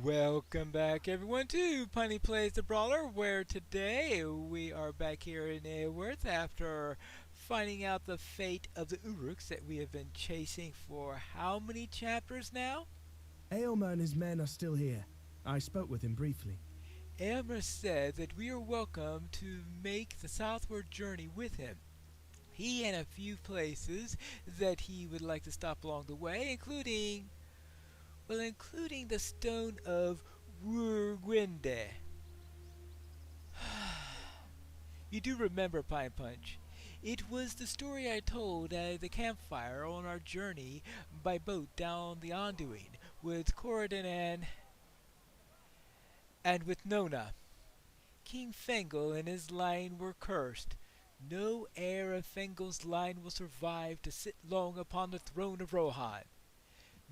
Welcome back, everyone, to Punny Plays the Brawler, where today we are back here in Aworth after finding out the fate of the Uruks that we have been chasing for how many chapters now? Aylmer and his men are still here. I spoke with him briefly. Aylmer said that we are welcome to make the southward journey with him. He and a few places that he would like to stop along the way, including the stone of Wurwinde. You do remember Pine Punch. It was the story I told at the campfire on our journey by boat down the Anduin with Corridon and with Nona. King Fengel and his line were cursed. No heir of Fengel's line will survive to sit long upon the throne of Rohan.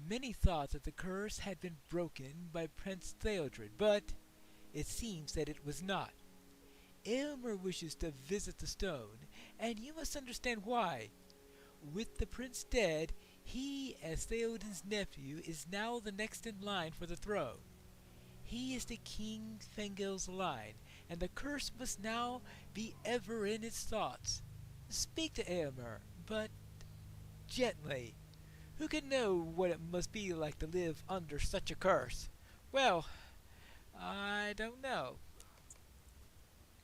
Many thought that the curse had been broken by Prince Theodred, but it seems that it was not. Aylmer wishes to visit the stone, and you must understand why. With the prince dead, he, as Theoden's nephew, is now the next in line for the throne. He is the King Fengel's line, and the curse must now be ever in his thoughts. Speak to Aylmer, but gently. Who can know what it must be like to live under such a curse? Well, I don't know.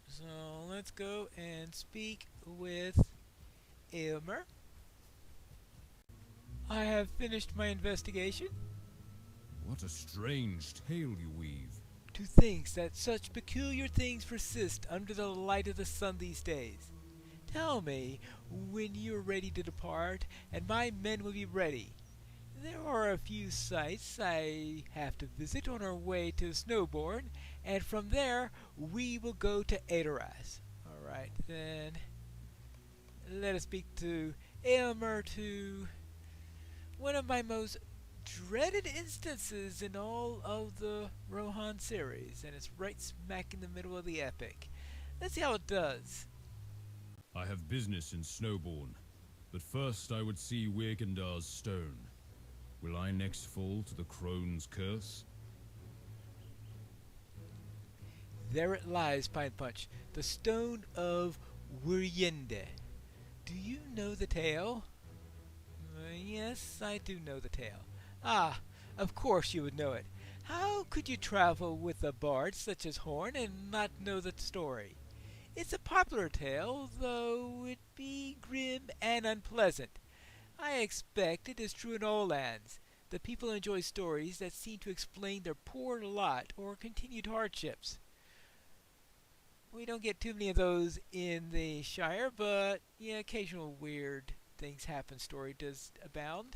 So let's go and speak with Aylmer. I have finished my investigation. What a strange tale you weave. To think that such peculiar things persist under the light of the sun these days. Tell me when you are ready to depart, and my men will be ready. There are a few sites I have to visit on our way to Snowborn, and from there we will go to Adoras. Alright, then let us speak to Aylmer, to one of my most dreaded instances in all of the Rohan series, and it's right smack in the middle of the epic. Let's see how it does. I have business in Snowborn, but first I would see Wirgendar's stone. Will I next fall to the crone's curse? There it lies, Pine Punch, the stone of Wurwinde. Do you know the tale? Yes, I do know the tale. Ah, of course you would know it. How could you travel with a bard such as Horn and not know the story? It's a popular tale, though it be grim and unpleasant. I expect it is true in all lands. The people enjoy stories that seem to explain their poor lot or continued hardships. We don't get too many of those in the Shire, but yeah, occasional weird things happen. Story does abound.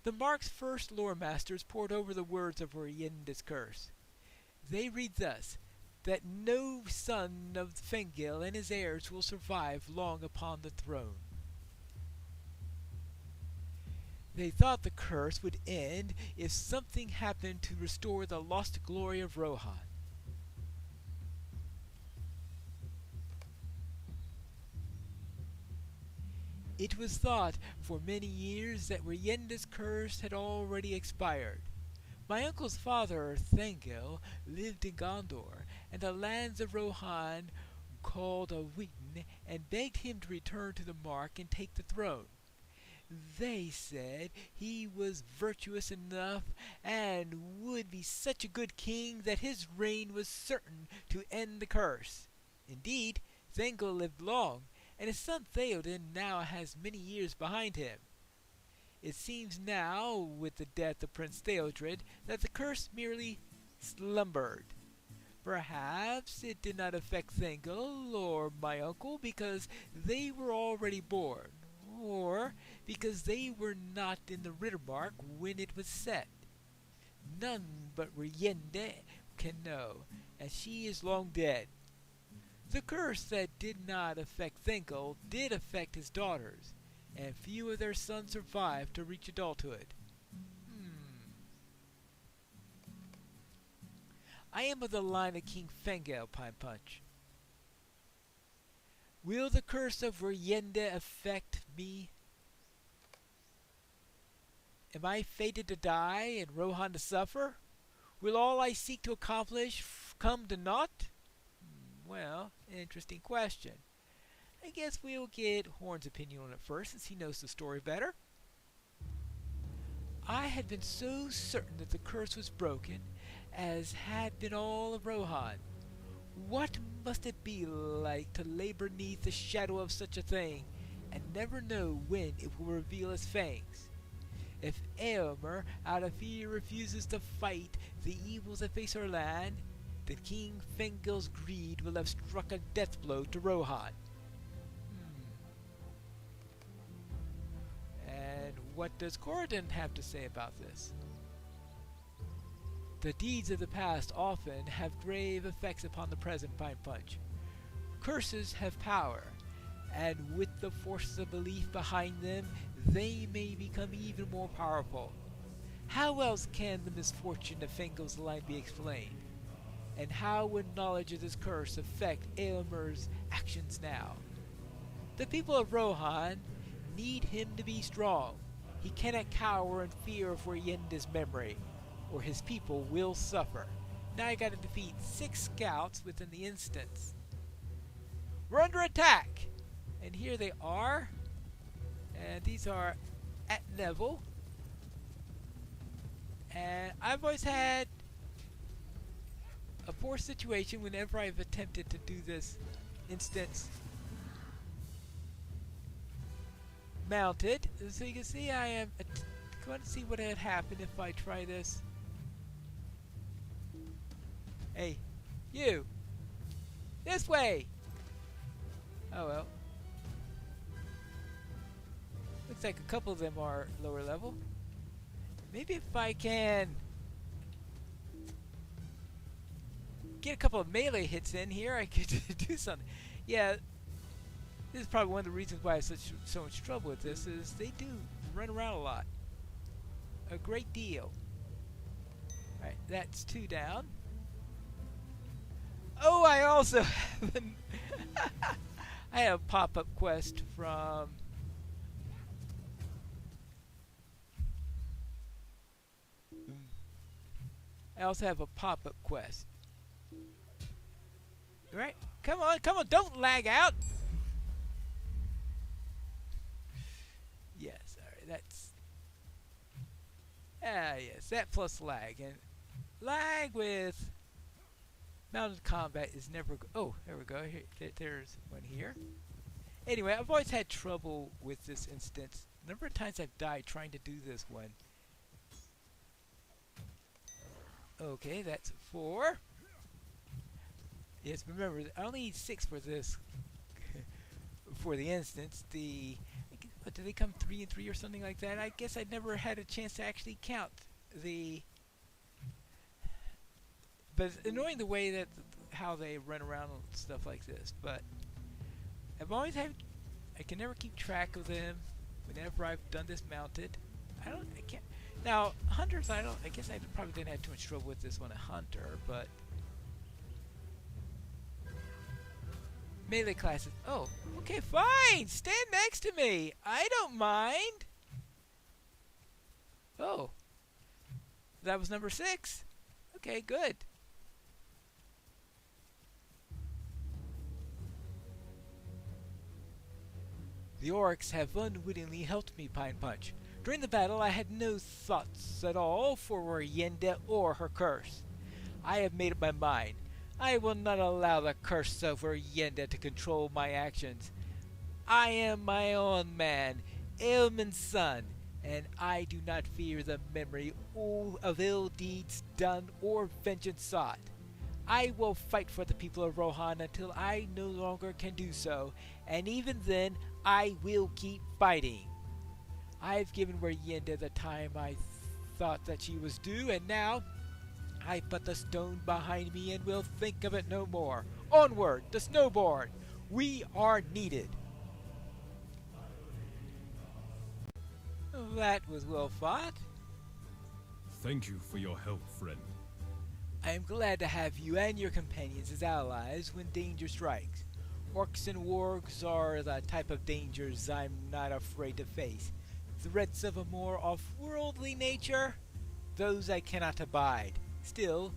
The Mark's first lore masters pored over the words of Wurwinde's curse. They read thus: that no son of Fengel and his heirs will survive long upon the throne. They thought the curse would end if something happened to restore the lost glory of Rohan. It was thought for many years that Wurwinde's curse had already expired. My uncle's father, Thengel, lived in Gondor, and the lands of Rohan called a Wheaton, and begged him to return to the Mark and take the throne. They said he was virtuous enough and would be such a good king that his reign was certain to end the curse. Indeed, Thengel lived long, and his son Theoden now has many years behind him. It seems now, with the death of Prince Theodred, that the curse merely slumbered. Perhaps it did not affect Thengel or my uncle because they were already born, or because they were not in the Rittermark when it was set. None but Wurwinde can know, as she is long dead. The curse that did not affect Thengel did affect his daughters, and few of their sons survived to reach adulthood. I am of the line of King Fengel, Pine Punch. Will the curse of Wurwinde affect me? Am I fated to die and Rohan to suffer? Will all I seek to accomplish come to naught? Well, interesting question. I guess we'll get Horn's opinion on it first, since he knows the story better. I had been so certain that the curse was broken, as had been all of Rohan. What must it be like to labor neath the shadow of such a thing, and never know when it will reveal its fangs? If Eomer, out of fear, refuses to fight the evils that face our land, then King Fengil's greed will have struck a death blow to Rohan. And what does Corridon have to say about this? The deeds of the past often have grave effects upon the present, Pine Punch. Curses have power, and with the forces of belief behind them, they may become even more powerful. How else can the misfortune of Fengil's line be explained? And how would knowledge of this curse affect Eomer's actions now? The people of Rohan need him to be strong. He cannot cower in fear of Rienda's memory, or his people will suffer. Now I gotta defeat 6 scouts within the instance. We're under attack! And here they are. And these are at level. And I've always had a poor situation whenever I've attempted to do this instance mounted. So you can see I am going to see what had happened if I try this. Hey, you! This way! Oh well. Looks like a couple of them are lower level. Maybe if I can get a couple of melee hits in here, I could do something. Yeah, this is probably one of the reasons why I have so much trouble with this, is they do run around a lot. A great deal. Alright, that's 2 down. Oh, I also have I have a pop-up quest from I also have a pop-up quest. Right? Come on, don't lag out! Yes, alright, that's... yes, that plus lag. And lag with mounted combat is never... oh, there we go. Here, there's one here. Anyway, I've always had trouble with this instance. The number of times I've died trying to do this one. Okay, that's 4. Yes, remember, I only need 6 for this. For the instance, what, do they come 3 and 3 or something like that? I guess I never had a chance to actually count the... But it's annoying the way that how they run around and stuff like this. But I've always had... I can never keep track of them whenever I've done this mounted. I can't... Now, hunters, I guess I probably didn't have too much trouble with this one, a hunter, but... Melee classes. Oh, okay, fine! Stand next to me! I don't mind! Oh. That was number 6. Okay, good. The orcs have unwittingly helped me, Pine Punch. During the battle, I had no thoughts at all for Rienda or her curse. I have made up my mind. I will not allow the curse of Rienda to control my actions. I am my own man, Aelman's son, and I do not fear the memory of ill deeds done or vengeance sought. I will fight for the people of Rohan until I no longer can do so, and even then, I will keep fighting. I've given Rienda the time I thought that she was due, and now I put the stone behind me and will think of it no more. Onward, the snowboard! We are needed! That was well fought. Thank you for your help, friend. I am glad to have you and your companions as allies when danger strikes. Orcs and wargs are the type of dangers I'm not afraid to face. Threats of a more off-worldly nature? Those I cannot abide. Still,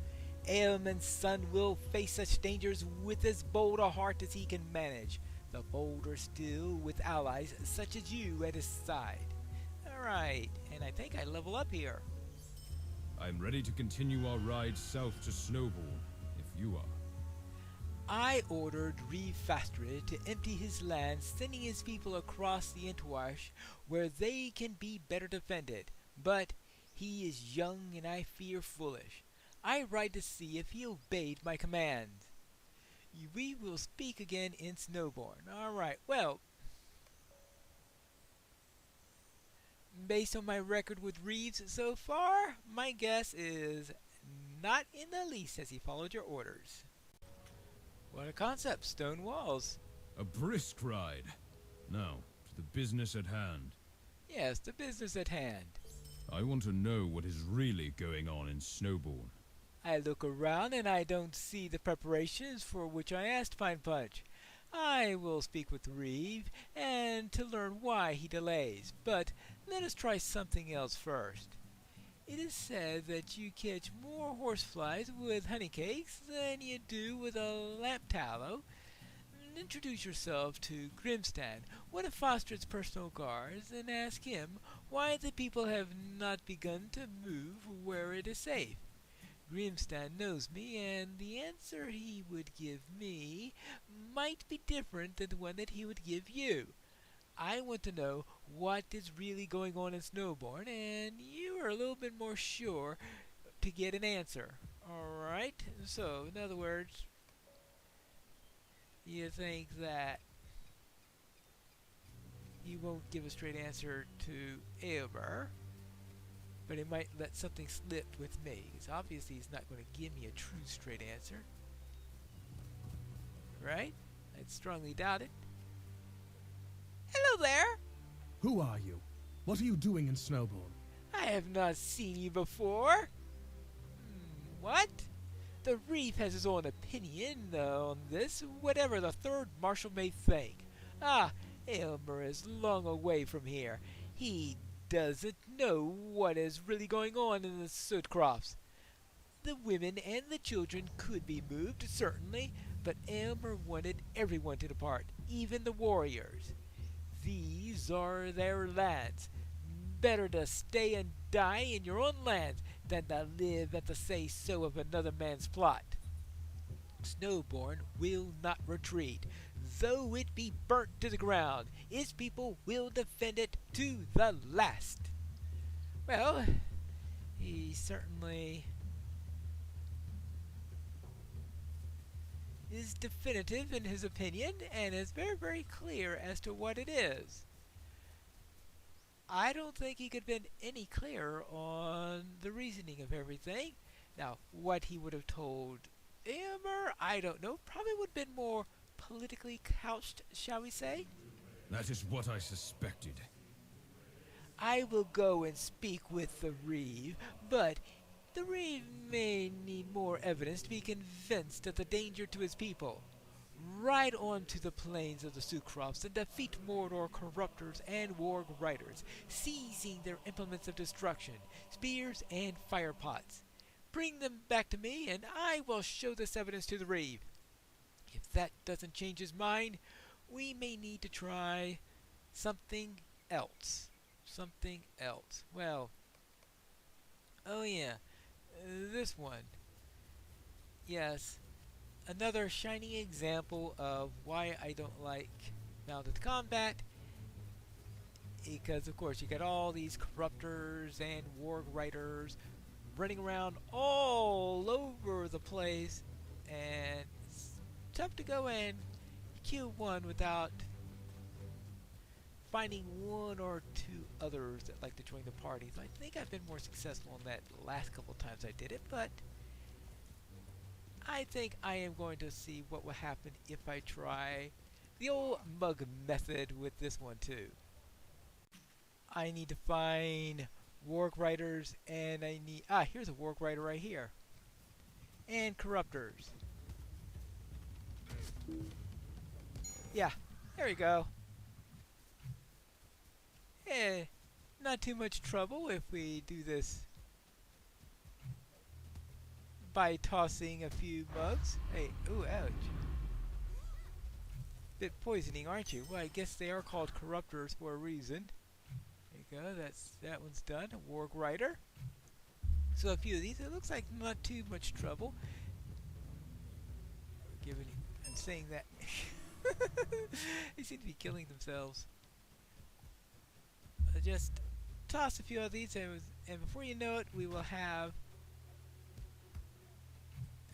Aelman's son will face such dangers with as bold a heart as he can manage, the bolder still with allies such as you at his side. Alright, and I think I level up here. I'm ready to continue our ride south to Snowbourne, if you are. I ordered Reeve Fastred to empty his land, sending his people across the Entwash where they can be better defended. But he is young and I fear foolish. I ride to see if he obeyed my commands. We will speak again in Snowbourne. Alright, well, based on my record with Reeves so far, my guess is not in the least has he followed your orders. What a concept, stone walls. A brisk ride. Now, to the business at hand. Yes, the business at hand. I want to know what is really going on in Snowbourne. I look around and I don't see the preparations for which I asked Fine Punch. I will speak with Reeve and to learn why he delays, but let us try something else first. It is said that you catch more horseflies with honeycakes than you do with a lamp tallow. Introduce yourself to Grimstan, one of Foster's personal guards, and ask him why the people have not begun to move where it is safe. Grimstan knows me, and the answer he would give me might be different than the one that he would give you. I want to know what is really going on in Snowbourne, and you are a little bit more sure to get an answer. Alright, so in other words, you think that he won't give a straight answer to Eobur, but he might let something slip with me, because obviously he's not going to give me a true straight answer. Right? I'd strongly doubt it. Hello there! Who are you? What are you doing in Snowbourne? I have not seen you before. What? The Reeve has his own opinion on this, whatever the third marshal may think. Ah, Aylmer is long away from here. He doesn't know what is really going on in the Sudcrofts. The women and the children could be moved, certainly, but Aylmer wanted everyone to depart, even the warriors. These are their lands. Better to stay and die in your own lands than to live at the say-so of another man's plot. Snowbourne will not retreat, though it be burnt to the ground. Its people will defend it to the last. Well, he certainly is definitive in his opinion and is very, very clear as to what it is. I don't think he could have been any clearer on the reasoning of everything. Now, what he would have told Amber, I don't know. Probably would have been more politically couched, shall we say? That is what I suspected. I will go and speak with the Reeve, but the Reeve may need more evidence to be convinced of the danger to his people. Ride on to the plains of the Sudcrofts and defeat Mordor corruptors and warg riders, seizing their implements of destruction, spears and firepots. Bring them back to me, and I will show this evidence to the Reeve. If that doesn't change his mind, we may need to try something else. Something else. Well, oh yeah, this one. Yes, another shining example of why I don't like mounted combat. Because, of course, you got all these corruptors and warg riders running around all over the place, and it's tough to go and kill one without finding one or two others that like to join the parties. I think I've been more successful in that the last couple times I did it, but I think I am going to see what will happen if I try the old mug method with this one too. I need to find warg riders, and I need here's a warg rider right here, and corruptors. Yeah, there we go. Not too much trouble if we do this by tossing a few bugs. Hey, ooh, ouch. Bit poisoning, aren't you? Well, I guess they are called corruptors for a reason. There you go, that one's done. A warg rider. So a few of these, it looks like not too much trouble. I'm saying that. They seem to be killing themselves. Just toss a few of these, and before you know it, we will have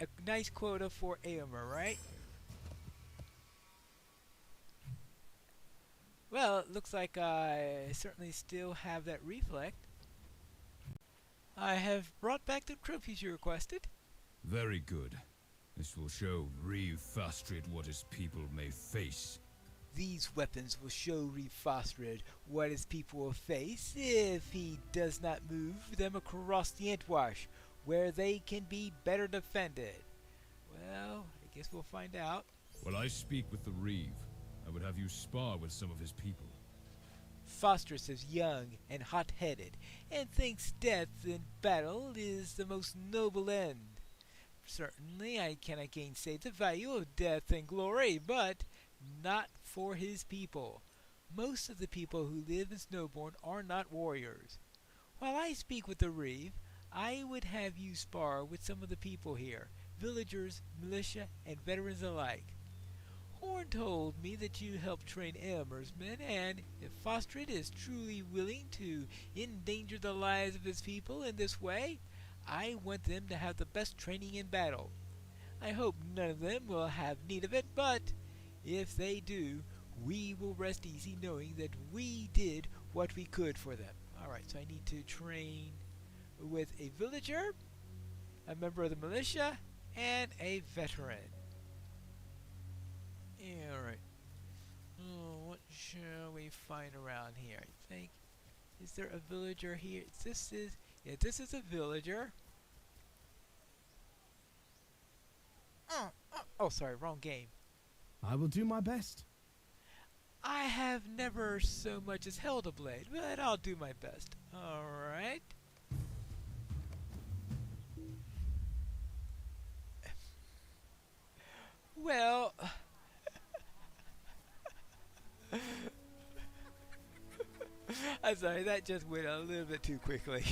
a nice quota for Aomer, right? Well, it looks like I certainly still have that reflect. I have brought back the trophies you requested. Very good. This will show Reeve Fastred what his people may face. These weapons will show Reeve Fastred what his people will face if he does not move them across the Entwash, where they can be better defended. Well, I guess we'll find out. While I speak with the Reeve, I would have you spar with some of his people. Fastrus is young and hot-headed, and thinks death in battle is the most noble end. Certainly, I cannot gainsay the value of death and glory, but not for his people. Most of the people who live in Snowbourne are not warriors. While I speak with the Reeve, I would have you spar with some of the people here, villagers, militia, and veterans alike. Horn told me that you help train Aylmer's men, and if Fastred is truly willing to endanger the lives of his people in this way, I want them to have the best training in battle. I hope none of them will have need of it, but if they do, we will rest easy knowing that we did what we could for them. Alright, so I need to train with a villager, a member of the militia, and a veteran. Alright. Oh, what shall we find around here? I think. Is there a villager here? This is a villager. Oh, sorry, wrong game. I will do my best. I have never so much as held a blade, but I'll do my best. Alright. Well... I'm sorry, that just went a little bit too quickly.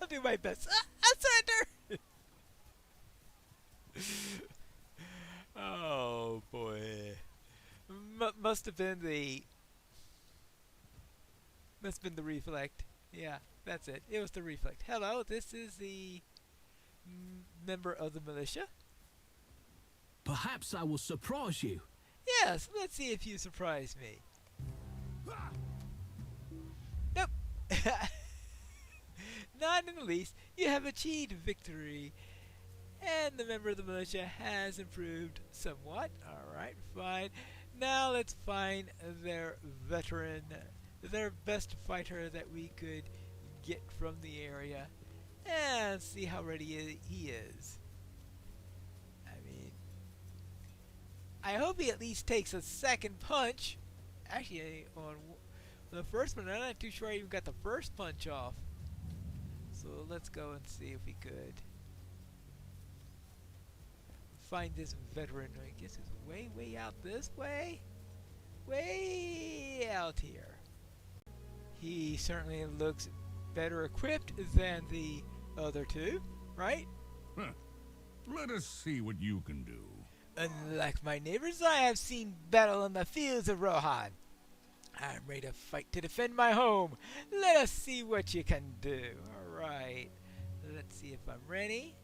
I'll do my best. I surrender! Oh boy. Must have been the reflect. Yeah, that's it. It was the reflect. Hello, this is the member of the militia. Perhaps I will surprise you. Yes, let's see if you surprise me. Nope. Not in the least. You have achieved victory. And the member of the militia has improved somewhat. Alright, fine. Now let's find their veteran, their best fighter that we could get from the area, and see how ready he is. I mean, I hope he at least takes a second punch. Actually, on the first one, I'm not too sure I even got the first punch off. So let's go and see if we could find this veteran. I guess it's way out this way. Way out here. He certainly looks better equipped than the other two, right? Huh. Let us see what you can do. Unlike my neighbors, I have seen battle in the fields of Rohan. I'm ready to fight to defend my home. Let us see what you can do. Alright. Let's see if I'm ready.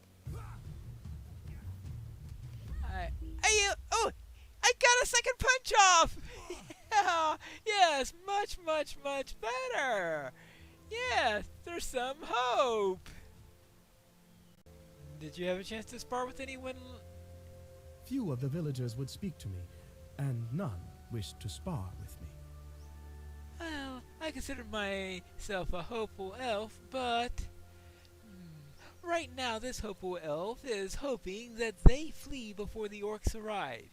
I got a second punch off! Yeah, yes, much better. Yes, there's some hope. Did you have a chance to spar with anyone? Few of the villagers would speak to me, and none wished to spar with me. Well, I consider myself a hopeful elf, but right now this hopeful elf is hoping that they flee before the orcs arrive.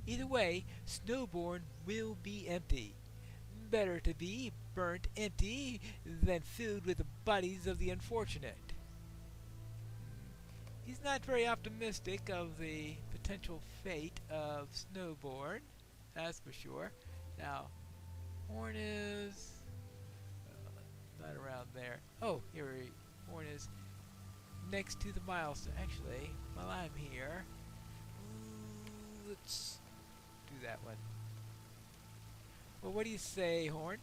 Either way, Snowbourne will be empty. Better to be burnt empty than filled with the bodies of the unfortunate. He's not very optimistic of the potential fate of Snowborn, that's for sure. Now, Horn is not around there. Oh, Horn is next to the milestone. Actually, while I'm here, let's do that one. Well, what do you say, Horn?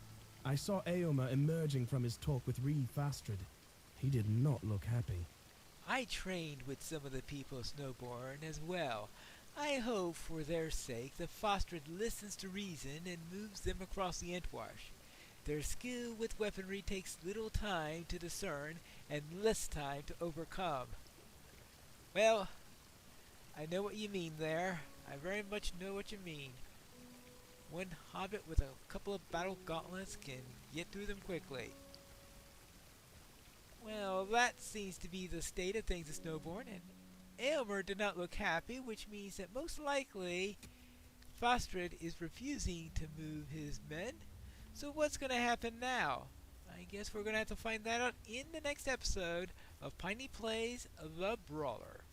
I saw Aomer emerging from his talk with Reeve Fastred. He did not look happy. I trained with some of the people of Snowborn as well. I hope for their sake that Fastred listens to reason and moves them across the Entwash. Their skill with weaponry takes little time to discern and less time to overcome. Well, I know what you mean there. I very much know what you mean. One hobbit with a couple of battle gauntlets can get through them quickly. Well, that seems to be the state of things at Snowborn, and Aylmer did not look happy, which means that most likely Fastred is refusing to move his men. So what's going to happen now? I guess we're going to have to find that out in the next episode of Piney Plays The Brawler.